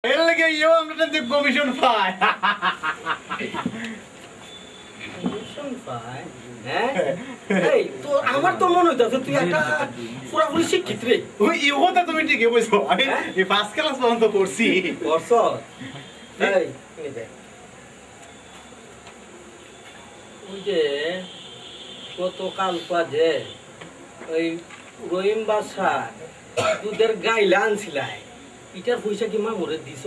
এর লাগে ইও আমরা যে কমিশন পাই কমিশন পাই হ্যাঁ এই তো আমার তো মনে হইতাছে তুই একটা পুরোপুরি শিক্ষিত রে ওই ইওটা তুমি ঠিকই বলছো আমি এই ফার্স্ট ক্লাস পর্যন্ত পড়ছি বর্ষ এই শুনে দে ওই যে গতকাল পাজে ওই রহিম বাদশা দুধের গাইলা আনছিলাই এটার পয়সা কি মা মরে দিছ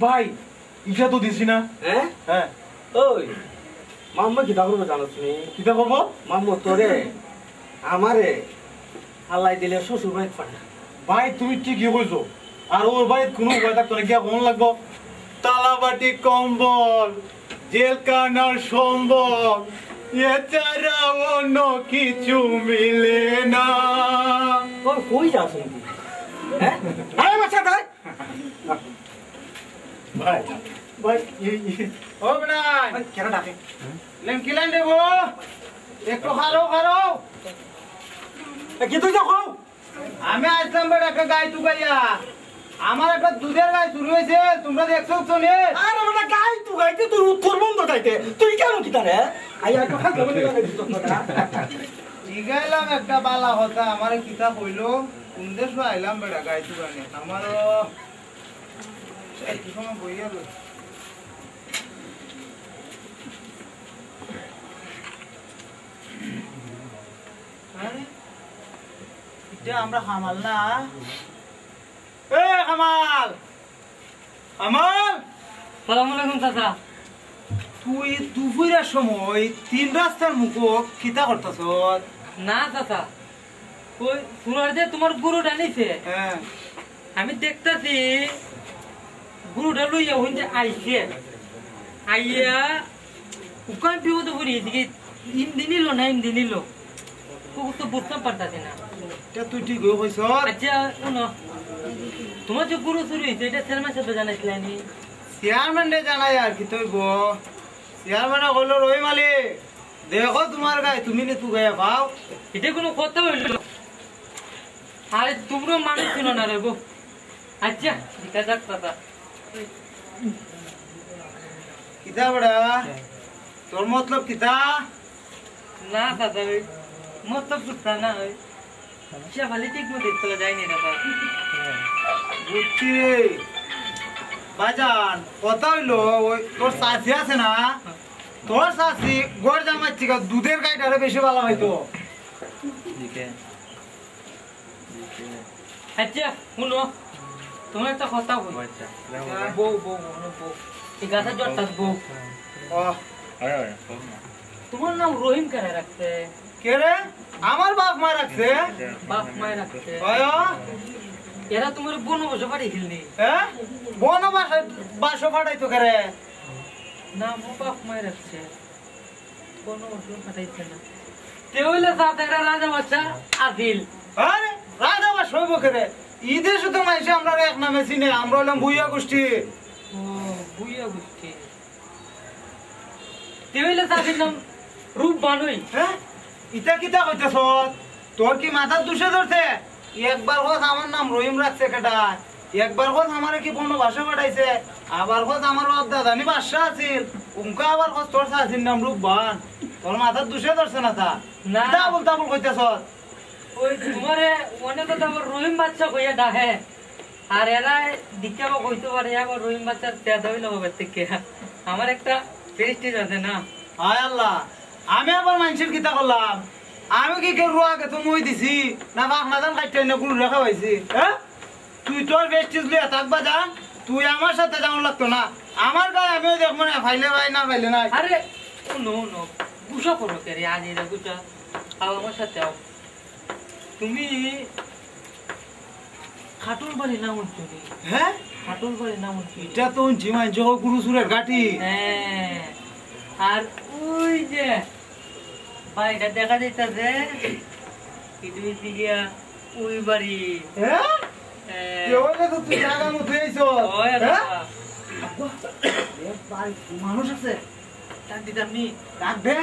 ভাই ইটা তো দিছি না হ্যাঁ হ্যাঁ ওই মাম্মা কিতা করবো জানো তুমি কিটা করবো মাম্মা তোরে আমারে আল্লাহ দিলে শ্বশুর বাড়ি পাঠা ভাই তুমি ঠিকই কইছো আর ওর বাড়িতে কোনো উপায় থাকতো না কি কোন লাগবো তালাবাটি কম্বল জেলখানার সম্বল এছাড়া অন্য কিছু মিলে না তোর কই যাস নাকি হ্যাঁ আরে বাচ্চা ভাই ভাই ভাই ও বেনাই কেন ডাকে লেমকি লাইন দেবো একটু খারো খারো কি তুই যাও আমি আসলাম বেটা একটা গাই তুকাইয়া আমার একটা দুধের গাই শুরু হয়েছে তোমরা দেখছো তো নে আরে বেটা গাই তুই গাইতে তুই উত্তর বন্ধ গাইতে তুই কেন কি তারে আইয়া তো খাই যাবে না দিত না জিগাইলাম একটা বালা কথা আমার কিতা কইলো কোন দেশ আইলাম বেটা গাই তুকানে আমারও একটু সময় বইয়া রই আরে এটা আমরা হামাল না এ হামাল হামাল সালাম আলাইকুম চাচা তুই দুপুরের সময় তিন রাস্তার মুখ কিতা করতেছ না চাচা ওই সুরার যে তোমার গরুটা নিছে হ্যাঁ আমি দেখতাছি গরুটা লইয়া হইতে আইছে আইয়া উকান বিপদ পড়ি এদিকে ইন্দি নিল না ইন্দি নিল তো বুঝতে পারতাছি না এটা তুই ঠিক কইছ আচ্ছা শুনো তোমার যে গরু চুরি হয়েছে এটা চেয়ারম্যান সাহেব জানাইছিলা নি চেয়ারম্যানে জানাই আর কি তৈব চেয়ারম্যানে কইল রই মালিক দেখো তোমার গায়ে তুমি নে তু গায়ে পাও এটা কোনো কথা হইল আরে তোমরা মানুষ ছিল না রে গো আচ্ছা দেখা যাক চাচা কিতা বড়া তোর মতলব কিতা না চাচা ওই মতলব বুঝতা না ওই ভালো ঠিক মতো চলে যায়নি দাদা বুঝছি বাজান কথা হইলো ওই তোর চাষি আছে না তোর চাষি গড় জামাচ্ছি দুধের গাইটারে বেশি ভালো হইতো আচ্ছা শুনো তোমার একটা কথা বল বউ বউ বউ এই গাছা জটটা বউ তোমার নাম রহিম কেন রাখছে কে রে আমার বাপ মা রাখছে বাপ মায় রাখছে এরা তোমার বনবাস পাঠিয়েছিলনি হ্যাঁ বন বাসো ফাটাইতো কে রে না মো বাপ মায় রাখছে বনবাস পাঠাইছে না তে হইলে সাথে একটা রাজা বাচ্চা আদিল আরে রাজা বাস হইব কে রে ঈদে শুধু মাইসে আমরা এক নামে চিনে আমরা হলাম ভুইয়া গোষ্ঠী ও বুইয়া গোষ্ঠী তে হইলে সাথের নাম রূপ বানুই হ্যাঁ ইটা কিতা কইতেছ তোর কি মাথার দুষে ধরছে একবার হোক আমার নাম রহিম রাখছে কেটা একবার হোক আমার কি কোনো ভাষা পাঠাইছে আবার হোক আমার বাপ দাদানি বাদশা আছিল উনকা আবার হোক তোর শাসির নাম রূপবান তোর মাথার দুষে ধরছে না তা না। ডাবল ডাবল কইতেছ ওই তোমারে অনেক তো আমার রহিম বাচ্চা কইয়া ডাহে আর এরা দিকে বা কইতে পারে আবার রহিম বাচ্চার পেদা হইল হবে থেকে আমার একটা প্রেস্টিজ আছে না হায় আল্লাহ আমি আবার মানুষের কিতা করলাম আমি কি কেউ রুয়াকে তো মই দিছি না বাঘ না দান কাটতে না গুলো রেখা হয়েছি হ্যাঁ তুই তোর বেস্টিজ লিয়া থাকবা যান তুই আমার সাথে যাওয়া লাগতো না আমার গায়ে আমিও দেখবো না ফাইলে ভাই না ফাইলে নাই আরে নো নো গুসা করো কে রে আজ এরা গুসা আও আমার সাথে আও তুমি খাটুল বাড়ি নাম উঠছি হ্যাঁ খাটুল বাড়ি নাম উঠছি এটা তো ঝিমাই জহ গুরু সুরের গাটি হ্যাঁ আর ওই যে বাড়িটা দেখা যাইতাছে কিন্তু গিয়া ওই বাড়ি হ্যাঁ হ্যাঁ। কেউ তো তুই জায়গা মতো এইছো ওই হ্যাঁ রাখা। মানুষ আছে ডাক দিতাম নি রাখবে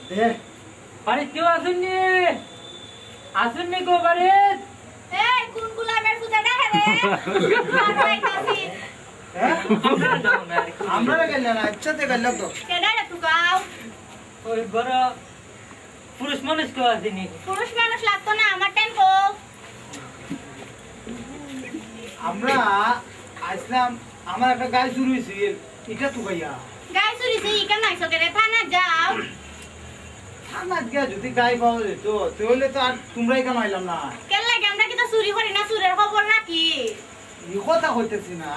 দে বাড়ি কেউ আসুননি আসুননি গো বাড়ি হ্যাঁ আমরা যাবো না আমরা গেল না একসাথে গেল তো কেডা রে তু গাও ওই বড় পুরুষ মানুষ কেউ আসেনি পুরুষ মানুষ লাগতো না আমার টেম্পো আমরা আসলাম আমার একটা গাই শুরু হয়েছিল এটা তো গাইয়া গাই চুরিছে ইকান নাইছো কেরে থানা যাও আমার গিয়া যদি গাই পাওয়া যেত তাহলে তো আর তোমরা এখানে আইলাম না কেন লাগে আমরা কি তো চুরি করি না চুরের খবর নাকি এই কথা হইতেছি না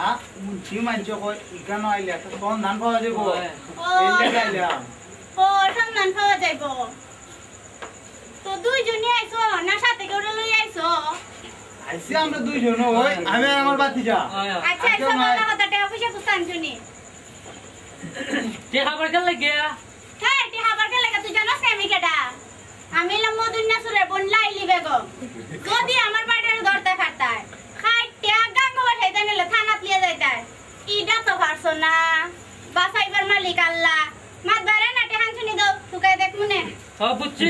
উঠি মানছ কয় এখানে আইলে একটা সন্ধান পাওয়া যাবো ও এলে গাইলাম ও সন্ধান পাওয়া যাইব তো দুইজনই আইছো না সাথে কেউ লই আইছো আইসি আমরা দুইজন ওই আমি আর আমার বাতি যা আচ্ছা আচ্ছা ভালো কথা তে অফিসে কুস্তান শুনি তে খাবার কেন লাগে হ্যাঁ টি হাবার কে লাগা তুই জানোস আমি কেডা আমি হলাম মদুন্না সুরের বোন লাইলি বেগম যদি আমার বাড়ির দরতে খাটায় খাইতে গাঙ্গ বসাইতে নিলে থানাত লিয়ে যাইতায় ইডা তো পারছো না বাসাইবার মালিক আল্লাহ মাত বারে না টেহান শুনি দাও তুকাই দেখ মনে বুঝছি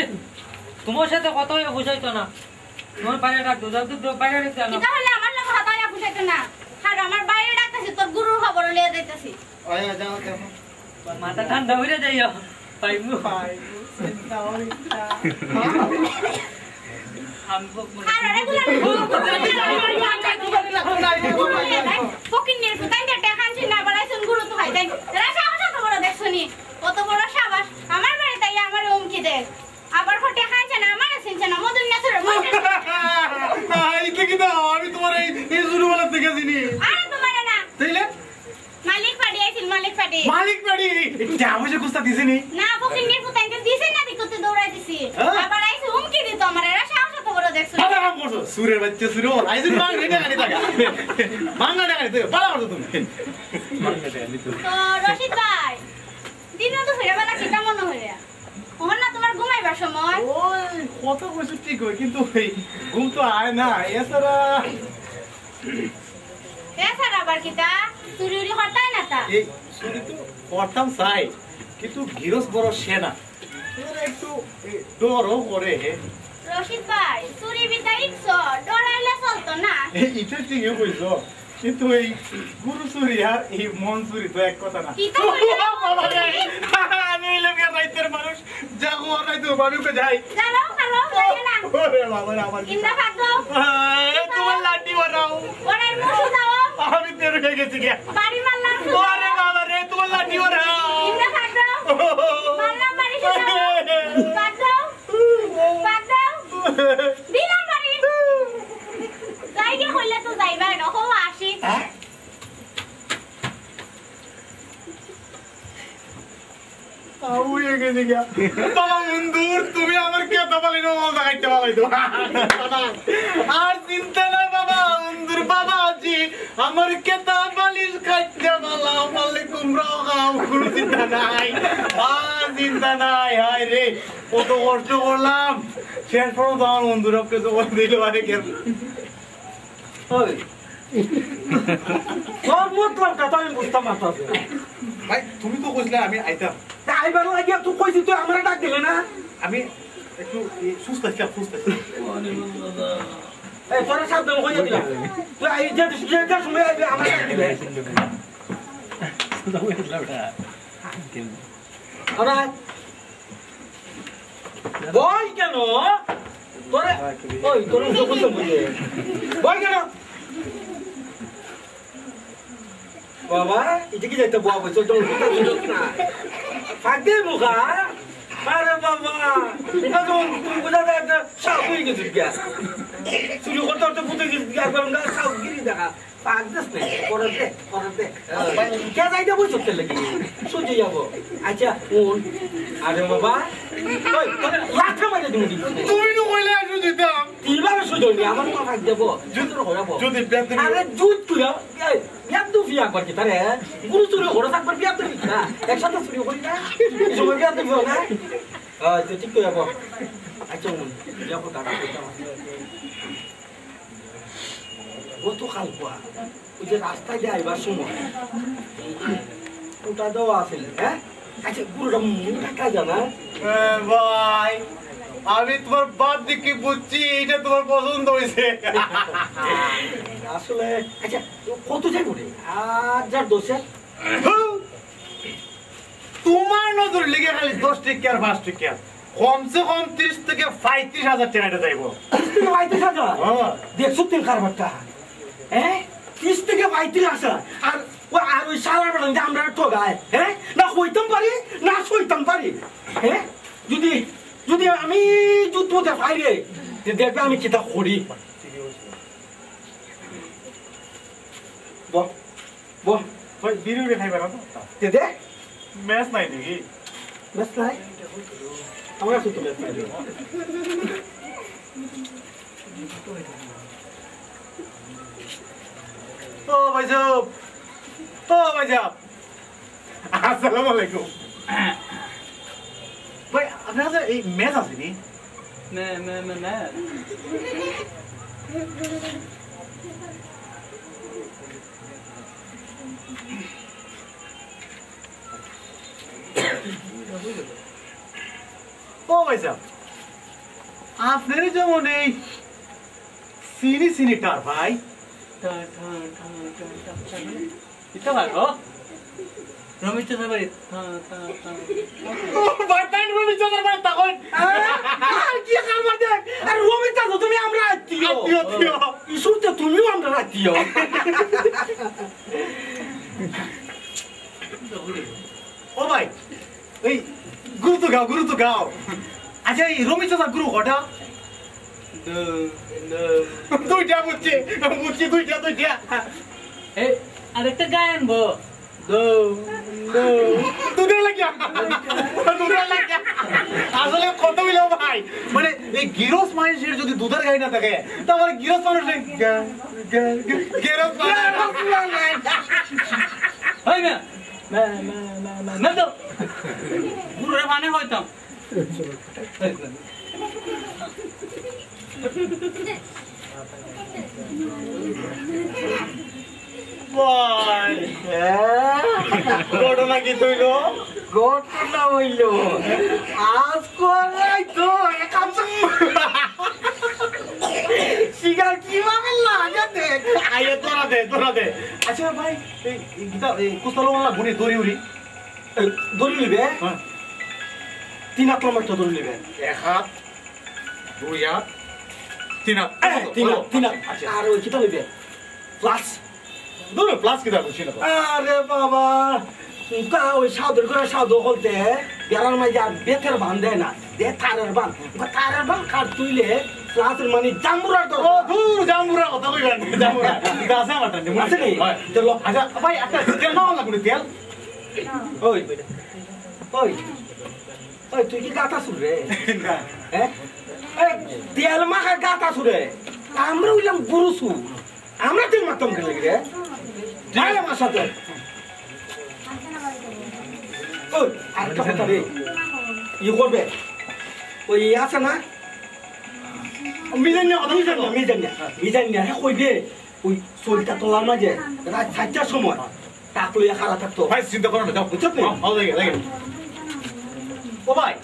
তোমার সাথে কথা হয়ে বুঝাইতো না তোমার বাইরে ডাকতো যাও তো বাইরে ডাকতে কি তাহলে আমার লোক হাতায়া বুঝাইতো না আর আমার বাইরে ডাকতেছি তোর গুরুর খবর লিয়ে যাইতাছি ওই যাও দেখো মাথা ঠান্ডা হয়ে যাইও পাইমু চিন্তা হইতা আর রেগুলার ফকিন নির ফুটাই দে টেহান শুনি না বাড়াইছুন গুরু তো হয় তাই রাশা কথা তো বড় দেখছনি কত বড় সাবাস আমার বাড়ি তাই আমার উমকি দে আবার ফটে খাইছে না আমার সিনছে না মদন নাসুর আইতে কি দাও আমি তোমার এই শুরু বলা থেকে চিনি আরে তোমার না তাইলে মালিক পাড়ি আইছিল মালিক পাড়ি মালিক বাড়ি এটা অবশ্য কুস্তা দিছিনি না ফকিন নির ফুটাই দে দিছে না দিকতে দৌড়াই দিছি আবার আইছে উমকি দিত আমার রাশা কথা বড় দেখছনি পালা কাম করছো সুরের বাচ্চা সুরে বল আইজ মাং রেডা গানি টাকা মাংনা টাকা দিতে পালা করছো তুমি তো রশিদ ভাই দিনও তো ফিরে বেলা কিটা মনে হইয়া ওহন না তোমার ঘুমাইবার সময় ওই কত কইছো ঠিক হয় কিন্তু এই ঘুম তো আয় না এছাড়া এছাড়া আবার কিটা চুরি উরি হটাই না তা এই সুরি তো করতাম চাই কিন্তু গিরস বড় সেনা তোর একটু ডরও করে রশিদ ভাই চুরি বিদ্যা ইচ্ছো ডরাইলে চলতো না এই এটা ঠিকই কইছো কিন্তু এই গুরু চুরি আর এই মন চুরি তো এক কথা না কি তো কইলা? আমি লোকের রাইতের মানুষ যাগো রাইতে বাড়িতে যাই জানো হ্যালো লাগে না ওরে বাবা রে আমার ইন্দা ভাগো তোমার লাঠি বানাও ওরে মুছু দাও আমি তেরে হয়ে গেছি গে বাড়ি মারলাম ওরে বাবা রে তোমার লাঠি বানাও ইন্দা ভাগো মারলাম বাড়ি দাও ভাগো দিলাম বাড়ি যাইগে হইলে তো যাইবা না হো আসি আউয়ে গেছে গে বাবা মন্দুর তুমি আমার কে দবালি নো মাল দেখাইতে পারাইতো আর চিন্তা নাই বাবা মন্দুর বাবা জি আমার কে দবালি খাইতে পালা মালে কুমড়া খাও কোনো চিন্তা নাই আর চিন্তা নাই হায় রে কত কষ্ট করলাম শেষ পর্যন্ত আমার মন্দুর আপকে দবাই দিল আরে কে ওই তোর মতলবটা তো আমি বুঝতাম না তো ভাই তুমি তো কইছিলে আমি আইতাম আইবার লাগিয়া তুই কইছিস তুই আমারে ডাক দিলে না আমি একটু সুস্থ ছিলাম এই তোরা সাবধান হয়ে দিলাম তুই আই যে সময় আইবে আমারে ডাক দিবে আরে বই কেন তোরে ওই তোর মুখ বলতে বলে বই কেন বাবা এটা কি যাইতে বাবা চল চল না ফাঁকে মুখা আরে বাবা এটা তো বুঝা যায় একটা সাপ হয়ে গেছে গিয়া চুরি করতে করতে পুঁতে গেছে গিয়া গরম গা সাপ গিরি দেখা পাক দাস না করতে কে যাইতে বসে চলতে লাগি সুজে যাব আচ্ছা কোন আরে বাবা ওই তোরে লাঠা মারে দিমু তুমি তো কইলে আসু দিতাম তিনবার সুজে নি আমার মা ফাক দেব জুতর হরাবো যদি ব্যাগ তুমি আরে জুত তুই বিয়াম তো ফিয়া করতে তারে গুরু চুরি করে থাকবার বিয়াম তো না একসাথে চুরি করি না এই সময় বিয়াম তো ফিও না তো ঠিক করে যাবো আচ্ছা যাবো টাকা গতকাল কোয়া ওই যে রাস্তায় দিয়ে আইবার সময় ওটা দেওয়া আছিল হ্যাঁ আচ্ছা গুরুটা মুখটা কাজ জানা ভাই আমি তোমার বাপ দিকে বুঝছি এটা তোমার পছন্দ হয়েছে আসলে আচ্ছা কত যাই বলে আর দোষে তোমার নজর লেগে খালি 10 টাকা আর 5 টাকা কমসে কম 30 থেকে 35,000 টাকা যাইবো 35,000 দেখছো তুই কারবারটা হ্যাঁ 30 থেকে 35,000 আর ওই সারা বেলা আমরা ঠগায় হ্যাঁ না হইতাম পারি না সইতাম পারি হ্যাঁ যদি যদি আমি যুদ্ধতে পাইরে দেখবে আমি কিতা করি বহ বহ ভাই বিরিউরে খাইবা না দে দে ম্যাচ নাই দেখি বেশ নাই আমরা শুধু বেশ নাই ও ভাইজাব আসসালামু আলাইকুম ভাই আপনার কাছে এই ম্যাচ আছে নি ও ভাইজাব আপনার যেমন এই সিনি টার ভাই Kita bago. Romit sa bari. বাটান রবি চন্দ্র ভাই তখন আর কি খাবার দে আর রবিতা তো তুমি আমরা আত্মীয় ইসুতে তুমিও আমরা আত্মীয় ও ভাই এই গুরু তো গাও আচ্ছা এই রবি চন্দ্র গুরু কটা দুইটা বুঝছি দুইটা Eh, ada tegan bo. দুধের লাগিয়া আসলে কত হইল ভাই মানে এই গিরস মানুষের যদি দুধের গাড়ি না থাকে তাহলে গিরস মানুষের গিরস Hoy na. Na do. Guru re mane hoitam. ভাই ঘটনা কি হইল ঘটনা হইল আজ করাই তো একাম শিকার কিভাবে লাগে দেখ আইয়ে তোরা দে আচ্ছা ভাই এই গীতা এই কুস্তলওয়ালা গুনি দড়ি উড়ি দড়ি নিবে 3 হাত লম্বা দড়ি নিবে 1 হাত 2 হাত 3 হাত 3 হাত আর ওই কিটা নিবে প্লাস দুটো প্লাস কি দাও ছিল আরে বাবা ওই সাধুর করে সাধু হলতে বেলার মাঝে আর বেতের বান দেয় না দে তারের বান কাট তুইলে প্লাসের মানে জাম্বুরার তো ও দূর জামুরা কথা কইবেন জামুরা গাছে মাটা নি আছে নি চলো আচ্ছা ভাই একটা তেল নাও লাগুনি তেল ওই ওই ওই তুই কি গাতা শুরে হ্যাঁ এই তেল মাখা গাতা শুরে আমরা হইলাম গুরুসু আমরা তেল মাখতাম কেন লাগে রে যাই আমার সাথে ওই আরেকটা কথা রে ই করবে ওই আছে না মিজান কথা মিজান হ্যাঁ কইবে ওই চলটা তোলার মাঝে রাত 4টার সময় টাক লইয়া খাড়া থাকতো ভাই চিন্তা করো না যাও বুঝছো নি লাগে ও ভাই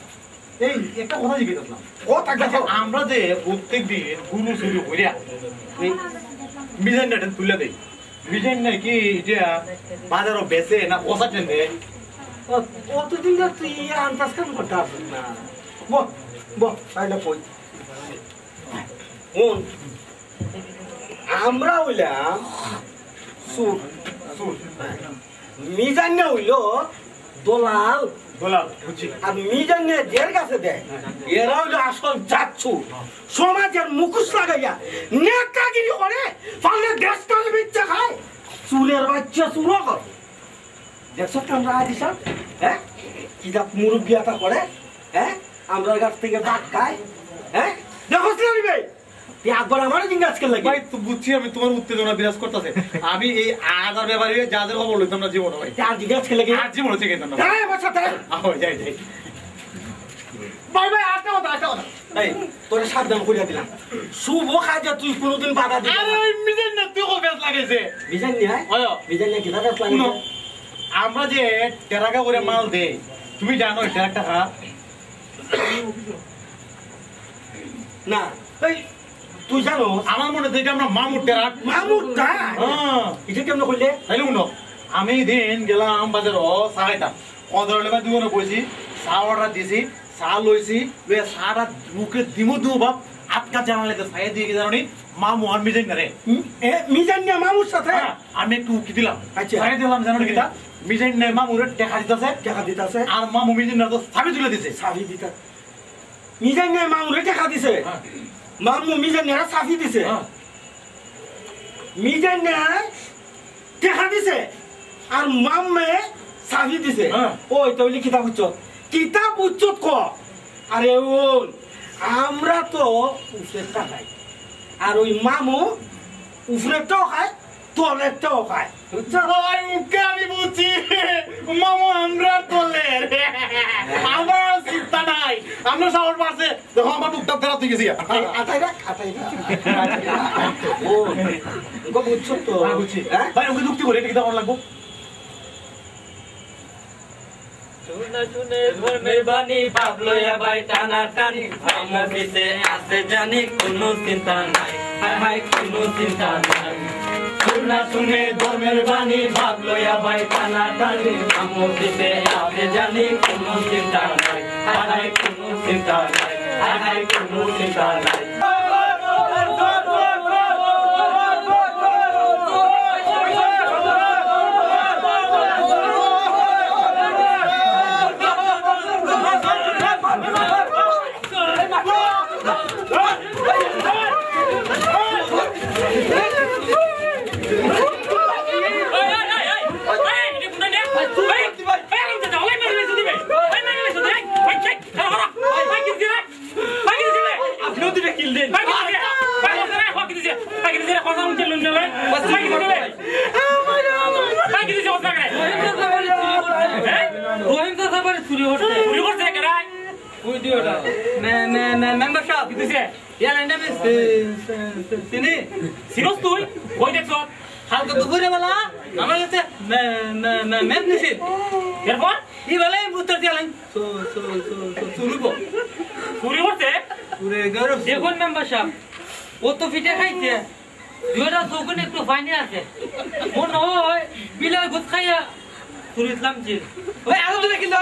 এই একটা কথা জিজ্ঞেস কথা দেখো আমরা যে প্রত্যেকদিন গুরু শুরু করিয়া এই মিজানটা তুলে দেই মিজান নাকি এটা বাজারও বেচে না কষা ট্রেন দেয় অতদিন ধরে তুই আন্দাজ কাম করতে আসিস না বহ তাইলে কই আমরা হইলাম সুর মিজান না হইল দলাল বুঝছি আর মিজান নিয়ে দের কাছে দেয় এরা হইলো আসল যাচ্ছু সমাজের মুখোশ লাগাইয়া নেতাগিরি করে পারলে দেশটার বিচ্ছা খায় চুলের বাচ্চা চুরো করে দেখছো তো আমরা আদিস হ্যাঁ কিতাব মুরব্বী আতা করে হ্যাঁ আমরা কাছ থেকে ভাত খায় হ্যাঁ দেখো নিবে তুই একবার আমারও জিজ্ঞাসা করলে ভাই তো বুঝছি আমি তোমার উত্তেজনা বিরাজ করতেছে আমি এই আদার ব্যাপারে যাদের খবর লইতাম না জীবন ভাই আর জিজ্ঞাসা করলে কি আর জীবন হচ্ছে কিন্তু না হ্যাঁ আমার সাথে যাই ভাই আটটা কথা এই তোরে সাবধান করিয়া দিলাম শুভ কাজে তুই কোনোদিন বাধা দিবি আরে ওই মিজান না তুই বেশ লাগাইছে বিজান নিয়ে বিজান নিয়ে কিনা বেশ লাগে আমরা যে টেরাকা করে মাল দেই তুমি জানো এটা টাকা না এই তুই জানো আমার মনে হয় এটা আমরা মামুর টেরাট মামুর টা হ্যাঁ এটা কেমন কইলে তাইলে শুনো আমি দিন গেলাম বাজার চা খাইতাম অদর লেবা দুপুরে বসি চা অর্ডার দিয়েছি চা লইছি চাটা মুখে দিমু দিমু বাপ আটকা জানালে তো ছাই দিয়ে জানি মামু আর মিজাইন না রে এ মিজান না মামুর সাথে আমি একটু উকি দিলাম আচ্ছা। ছাই দিলাম জানো কিটা মিজাইন নাই মামুরে টাকা দিতেছে টাকা দিতাছে আর মামু মিজাইন না তো চাবি তুলে দিছে সাফি দিতা মিজান না মামুরে টাকা দিছে হ্যাঁ। মামু মিজান না সাফি দিছে হ্যাঁ। মিজান না টাকা দিছে আর মামে সাফি দিছে হ্যাঁ। ওই তাইলে কিতাব উচ্চত ক আরে ওন আমরা তো উফরেরটা খাই আর ওই মামু উফরেরটাও খায় তলেরটাও খায় বুঝছো ওই মুখে আমি বুঝছি মামু আমরা তোলে আমার চিন্তা নাই আমরা সাহস পারছে দেখো আমার মুখটা ফেরা তুই গেছি আতাই রাখ ও গো বুঝছো তো বুঝছি হ্যাঁ ভাই ওকে যুক্তি করে এটা কি দাম লাগবো শুনে শুনে ধর্মের বাণী ভাবলো ভাই টানা টানি ভামবিতে আছে জানি কোনো চিন্তা নাই হায় হায় কোনো চিন্তা নাই শুনে শুনে ধর্মের বাণী ভাবলো ভাই টানা টানি ভামবিতে আছে জানি কোনো চিন্তা নাই হায় হায় কোনো চিন্তা নাই হায় হায় কোনো চিন্তা নাই হালকা দুপুরে বেলা আমার কাছে ম্যাপ নিছিল এরপর ই বেলা উত্তর দিলেন চুরি করছে দেখুন মেম্বার সাহেব ও তো ফিটে খাইছে দুইটা চৌকুন একটু ফাইনে আছে মনে হয় বিলাই গুছ খাইয়া চুরি ইসলাম ছিল ওই আলম দিলে কিন্তু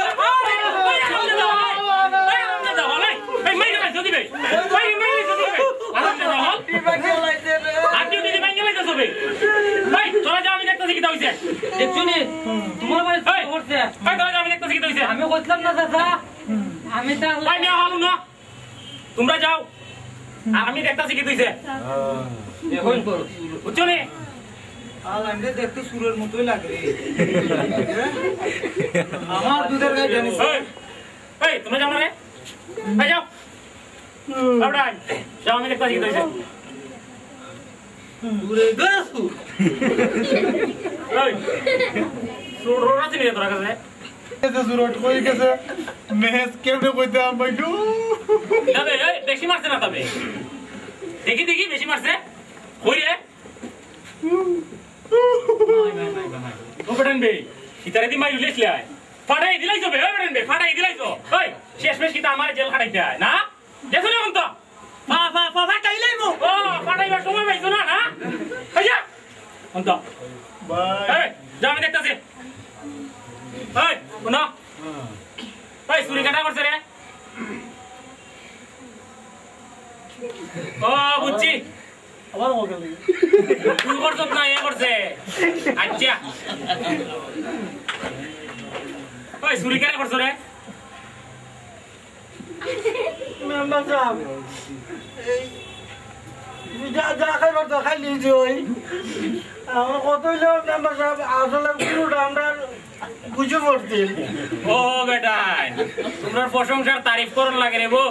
আমি বলছিলাম না দাদা আমি তোমরা যাও আমি দেখতেছি কি তুইছে বুঝছো নি আলামটা দেখতে সুরের মতোই লাগে আমার দুধের গায়ে জানিস এই তোমরা যাও না রে এই যাও আউডাই যাও আমি দেখতেছি কি তুইছে সুরে গাছু এই সুর রাতে নিয়ে তোরা কাছে এতে সুরট কই গেছে মেস কেমনে কইতে আমাইলো তবে এই বেশি মারছে না তবে দেখি দেখি বেশি মারছে কই রে ও বেটান বে ইতারে দি মাই উলেছলে আয় ফাটাই দিলাই তো বে ও বেটান বে ফাটাই দিলাই তো ওই শেষ মেশ কিটা আমারে জেল খাটাইতে আয় না দেখো না অন্ত ফাটাইলাই মু ও ফাটাইবার সময় পাইছো না না আইয়া অন্ত বাই এই যাও আমি দেখতাছি এই কোনা এই চুরি কাটা করছে রে ও বুঝছি আবার মজা লাগে তুই করছ না এ করছে আচ্ছা ওই চুরি কাটা করছ রে মেম্বার সাহেব এই যা খাইবার তো খাই লিয়েছি ওই আমরা কত হইলো মেম্বার সাহেব আসলে পুরোটা আমরা বুঝে পড়ছি ও বেটা তোমরা প্রশংসার তারিফ করন লাগে রে বো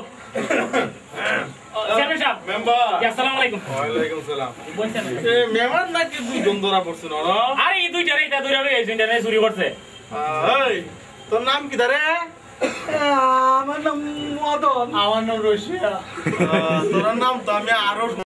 চেয়ারম্যান সাহেব মেম্বার আসসালামু আলাইকুম ওয়ালাইকুম সালাম বলছেন এ মেম্বার নাকি দুই জন ধরা পড়ছে না আরে এই দুইটারে এটা দুইটা লই আইছেন এটা চুরি করছে এই তোর নাম কি দারে আমার নাম মদন আমার নাম রশিয়া তোর নাম তো আমি আরো